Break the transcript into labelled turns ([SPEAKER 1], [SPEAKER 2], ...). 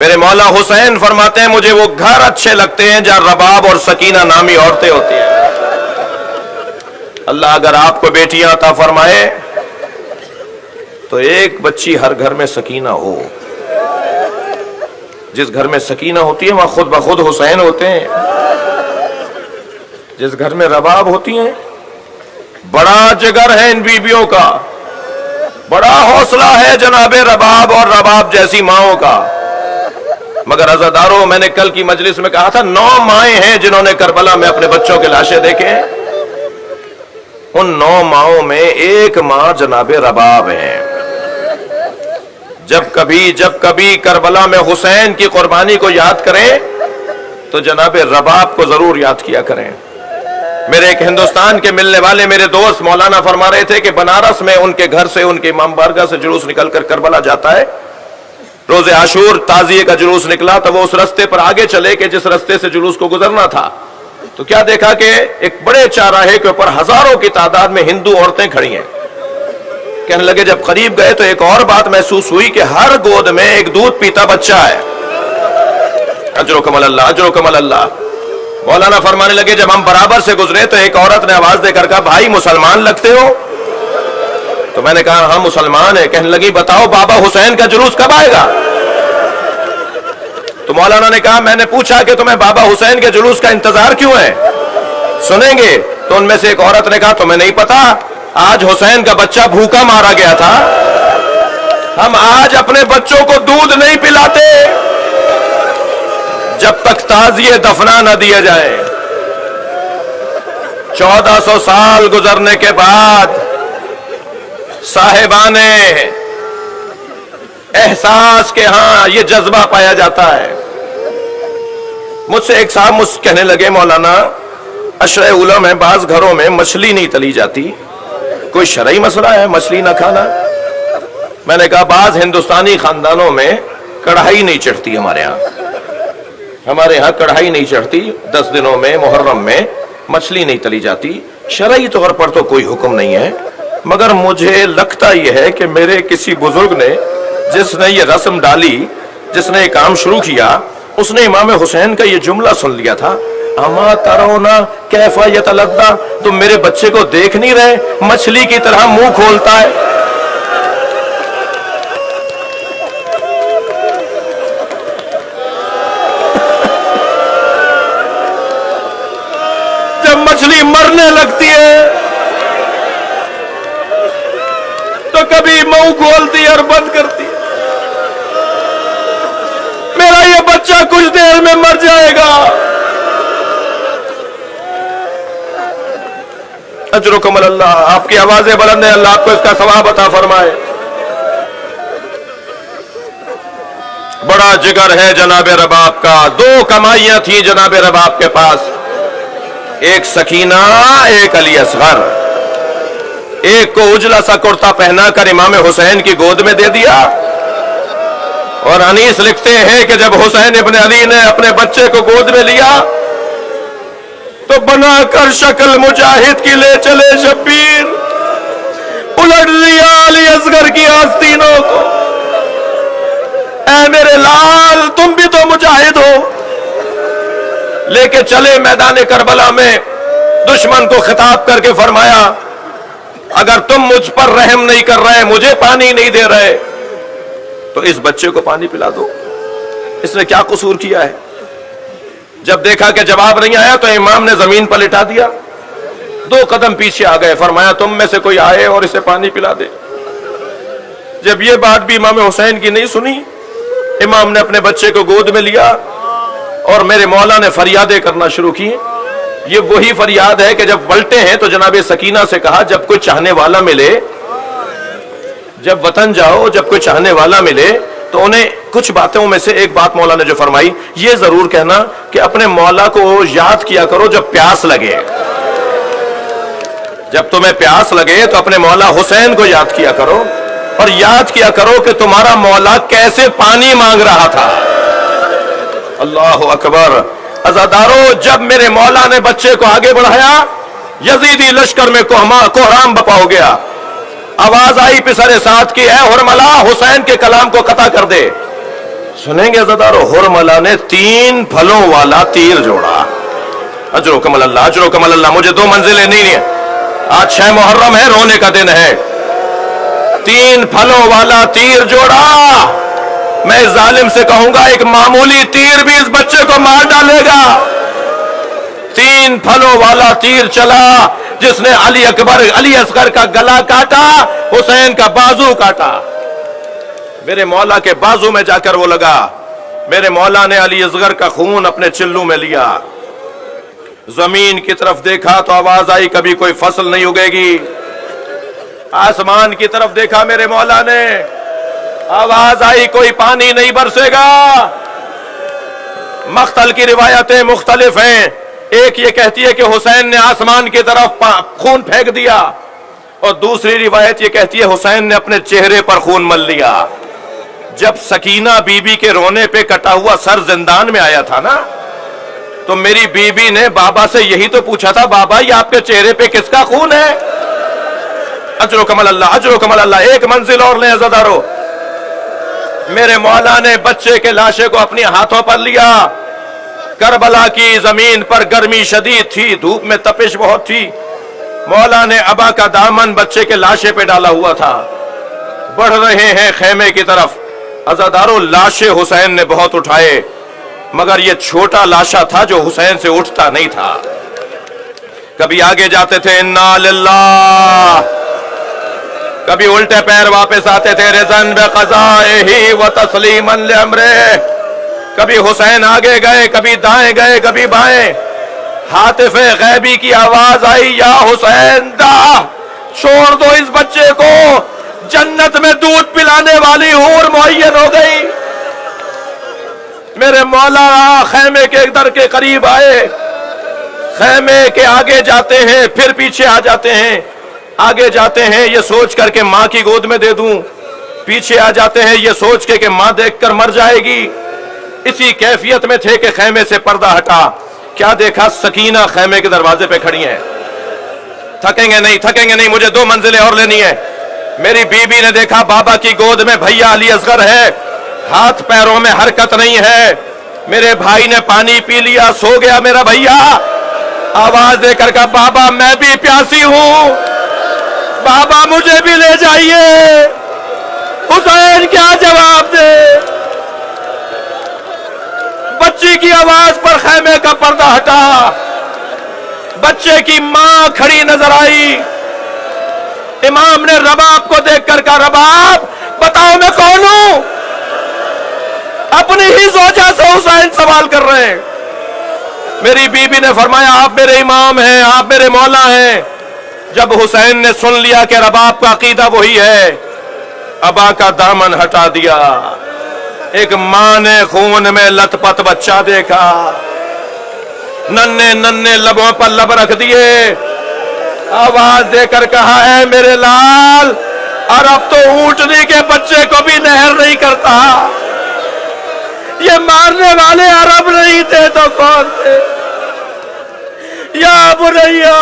[SPEAKER 1] میرے مولا حسین فرماتے ہیں مجھے وہ گھر اچھے لگتے ہیں جہاں رباب اور سکینہ نامی عورتیں ہوتی ہیں۔ اللہ اگر آپ کو بیٹیاں عطا فرمائے تو ایک بچی ہر گھر میں سکینہ ہو۔ جس گھر میں سکینہ ہوتی ہے وہاں خود بخود حسین ہوتے ہیں۔ جس گھر میں رباب ہوتی ہیں بڑا جگر ہے ان بیویوں کا، بڑا حوصلہ ہے جناب رباب اور رباب جیسی ماؤں کا۔ مگر عزاداروں، میں نے کل کی مجلس میں کہا تھا 9 مائیں ہیں جنہوں نے کربلا میں اپنے بچوں کے لاشیں دیکھے ہیں۔ ان 9 ماؤں میں ایک ماں جناب رباب ہے۔ جب کبھی کربلا میں حسین کی قربانی کو یاد کریں تو جناب رباب کو ضرور یاد کیا کریں۔ میرے ایک ہندوستان کے ملنے والے میرے دوست مولانا فرما رہے تھے کہ بنارس میں ان کے گھر سے، ان کے امام بارگاہ سے جلوس نکل کر کربلا جاتا ہے۔ روز عاشور تعزیے کا جلوس نکلا تو وہ اس رستے پر آگے چلے کہ جس رستے سے جلوس کو گزرنا تھا، تو کیا دیکھا کہ ایک بڑے چاراہے کے اوپر ہزاروں کی تعداد میں ہندو عورتیں کھڑی ہیں۔ کہنے لگے جب قریب گئے تو ایک اور بات محسوس ہوئی کہ ہر گود میں ایک دودھ پیتا بچہ ہے۔ اجرکم اللہ، اجرکم اللہ۔ مولانا فرمانے لگے جب ہم برابر سے گزرے تو ایک عورت نے آواز دے کر کہا بھائی مسلمان لگتے ہو؟ تو میں نے کہا ہاں مسلمان ہے۔ کہنے لگی بتاؤ بابا حسین کا جلوس کب آئے گا؟ تو مولانا نے کہا میں نے پوچھا کہ تمہیں بابا حسین کے جلوس کا انتظار کیوں ہے، سنیں گے؟ تو ان میں سے ایک عورت نے کہا تمہیں نہیں پتا آج حسین کا بچہ بھوکا مارا گیا تھا، ہم آج اپنے بچوں کو دودھ نہیں پلاتے جب تک تعزیے دفنا نہ دیا جائے۔ 1400 سال گزرنے کے بعد صاحبان احساس کے ہاں یہ جذبہ پایا جاتا ہے۔ مجھ سے ایک صاحب کہنے لگے مولانا اشرع علم ہے، بعض گھروں میں مچھلی نہیں تلی جاتی، کوئی شرعی مسئلہ ہے مچھلی نہ کھانا؟ میں نے کہا بعض ہندوستانی خاندانوں میں کڑھائی نہیں چڑھتی، ہمارے ہاں کڑھائی نہیں چڑھتی، 10 دنوں میں محرم میں مچھلی نہیں تلی جاتی، شرعی طور پر تو کوئی حکم نہیں ہے۔ مگر مجھے لگتا یہ ہے کہ میرے کسی بزرگ نے جس نے یہ رسم ڈالی، جس نے یہ کام شروع کیا، اس نے امام حسین کا یہ جملہ سن لیا تھا اما ترونا کیف یتلذا، تم میرے بچے کو دیکھ نہیں رہے مچھلی کی طرح منہ کھولتا ہے۔ جب مچھلی مرنے لگتی ہے تو کبھی منہ کھولتی اور بند کرتی ہے۔ میرا یہ بچہ کچھ دیر میں مر جائے گا۔ اجرکم اللہ، آپ کی آوازیں بلند ہیں، اللہ آپ کو اس کا ثواب عطا فرمائے۔ بڑا جگر ہے جناب رباب کا۔ 2 کمائیاں تھیں جناب رباب کے پاس، ایک سکینہ، ایک علی اصغر۔ ایک کو اجلا سا کرتا پہنا کر امام حسین کی گود میں دے دیا، اور انیس لکھتے ہیں کہ جب حسین ابن علی نے اپنے بچے کو گود میں لیا تو بنا کر شکل مجاہد کی لے چلے شبیر، الٹ دیا علی اصغر کی آستینوں کو۔ اے میرے لال تم بھی تو مجاہد ہو۔ لے کے چلے میدان کربلا میں، دشمن کو خطاب کر کے فرمایا اگر تم مجھ پر رحم نہیں کر رہے، مجھے پانی نہیں دے رہے، تو اس بچے کو پانی پلا دو، اس نے کیا قصور کیا ہے؟ جب دیکھا کہ جواب نہیں آیا تو امام نے زمین پر لٹا دیا، 2 قدم پیچھے آ گئے، فرمایا تم میں سے کوئی آئے اور اسے پانی پلا دے۔ جب یہ بات بھی امام حسین کی نہیں سنی، امام نے اپنے بچے کو گود میں لیا اور میرے مولا نے فریادیں کرنا شروع کی۔ یہ وہی فریاد ہے کہ جب پلٹے ہیں تو جناب سکینہ سے کہا جب کوئی چاہنے والا ملے، جب وطن جاؤ جب کوئی چاہنے والا ملے تو انہیں کچھ باتوں میں سے ایک بات مولا نے جو فرمائی، یہ ضرور کہنا کہ اپنے مولا کو یاد کیا کرو جب پیاس لگے۔ جب تمہیں پیاس لگے تو اپنے مولا حسین کو یاد کیا کرو، اور یاد کیا کرو کہ تمہارا مولا کیسے پانی مانگ رہا تھا۔ اللہ اکبر۔ عزادارو، جب میرے مولا نے بچے کو آگے بڑھایا، یزیدی لشکر میں کوہرام بپا ہو گیا۔ آواز آئی پسر ساتھ کی، اے ہرملا حسین کے کلام کو قطع کر دے۔ سنیں گے عزادارو، حرملہ نے 3 پھلوں والا تیر جوڑا. اجرکم اللہ، اجرکم اللہ. مجھے 2 منزلیں نہیں ہیں. آج 6 محرم ہے، رونے کا دن ہے. 3 پھلوں والا تیر جوڑا. میں اس ظالم سے کہوں گا ایک معمولی تیر بھی اس بچے کو مار ڈالے گا. 3 پھلوں والا تیر چلا جس نے علی اصغر کا گلا کاٹا، حسین کا بازو کاٹا. میرے مولا کے بازو میں جا کر وہ لگا. میرے مولا نے علی اصغر کا خون اپنے چلوں میں لیا. زمین کی طرف دیکھا تو آواز آئی کبھی کوئی فصل نہیں اگے گی. آسمان کی طرف دیکھا میرے مولا نے، آواز آئی کوئی پانی نہیں برسے گا. مقتل کی روایتیں مختلف ہیں. ایک یہ کہتی ہے کہ حسین نے آسمان کی طرف خون پھینک دیا، اور دوسری روایت یہ کہتی ہے حسین نے اپنے چہرے پر خون مل لیا. جب سکینہ بی بی کے رونے پہ کٹا ہوا سر زندان میں آیا تھا نا، تو میری بی بی نے بابا سے یہی تو پوچھا تھا، بابا یہ آپ کے چہرے پہ کس کا خون ہے؟ اجرکم اللہ، اجرکم اللہ. ایک منزل اور لیں عزادارو. میرے مولا نے بچے کے لاشے کو اپنے ہاتھوں پر لیا. کربلا کی زمین پر گرمی شدید تھی، دھوپ میں تپش بہت تھی. مولا نے ابا کا دامن بچے کے لاشے پہ ڈالا ہوا تھا. بڑھ رہے ہیں خیمے کی طرف. عزادارو، لاشے حسین نے بہت اٹھائے، مگر یہ چھوٹا لاشا تھا جو حسین سے اٹھتا نہیں تھا. کبھی آگے جاتے تھے انا للہ، کبھی الٹے پیر واپس آتے تھے رضن بقضائہ و تسلیما لامرہ. کبھی حسین آگے گئے، کبھی دائیں گئے، کبھی بائیں. ہاتف غیبی کی آواز آئی، یا حسین دا، چھوڑ دو اس بچے کو، جنت میں دودھ پلانے والی حور معین ہو گئی. میرے مولا خیمے کے در کے قریب آئے. خیمے کے آگے جاتے ہیں، پھر پیچھے آ جاتے ہیں. آگے جاتے ہیں یہ سوچ کر کے ماں کی گود میں دے دوں، پیچھے آ جاتے ہیں یہ سوچ کے کہ ماں دیکھ کر مر جائے گی. اسی کیفیت میں تھے کہ خیمے سے پردہ ہٹا. کیا دیکھا؟ سکینہ خیمے کے دروازے پہ کھڑی ہیں. تھکیں گے نہیں، تھکیں گے نہیں، مجھے 2 منزلیں اور لینی ہے. میری بی بی نے دیکھا بابا کی گود میں بھیا علی اصغر ہے، ہاتھ پیروں میں حرکت نہیں ہے. میرے بھائی نے پانی پی لیا، سو گیا میرا بھیا. آواز دے کر کہا، بابا میں بھی پیاسی ہوں، بابا مجھے بھی لے جائیے. حسین کیا جواب دے؟ بچی کی آواز پر خیمے کا پردہ ہٹا. بچے کی ماں کھڑی نظر آئی. امام نے رباب کو دیکھ کر کہا، رباب بتاؤ میں کون ہوں؟ اپنی ہی زوجہ سے حسین سوال کر رہے ہیں. میری بی بی نے فرمایا، آپ میرے امام ہیں، آپ میرے مولا ہیں. جب حسین نے سن لیا کہ رباب کا عقیدہ وہی ہے، ابا کا دامن ہٹا دیا. ایک ماں نے خون میں لت پت بچہ دیکھا، ننھے ننھے لبوں پر لب رکھ دیے. آواز دے کر کہا، اے میرے لال، عرب تو اونٹنی کے بچے کو بھی نہر نہیں کرتا. یہ مارنے والے عرب نہیں تھے تو کون تھے؟ یا بنیا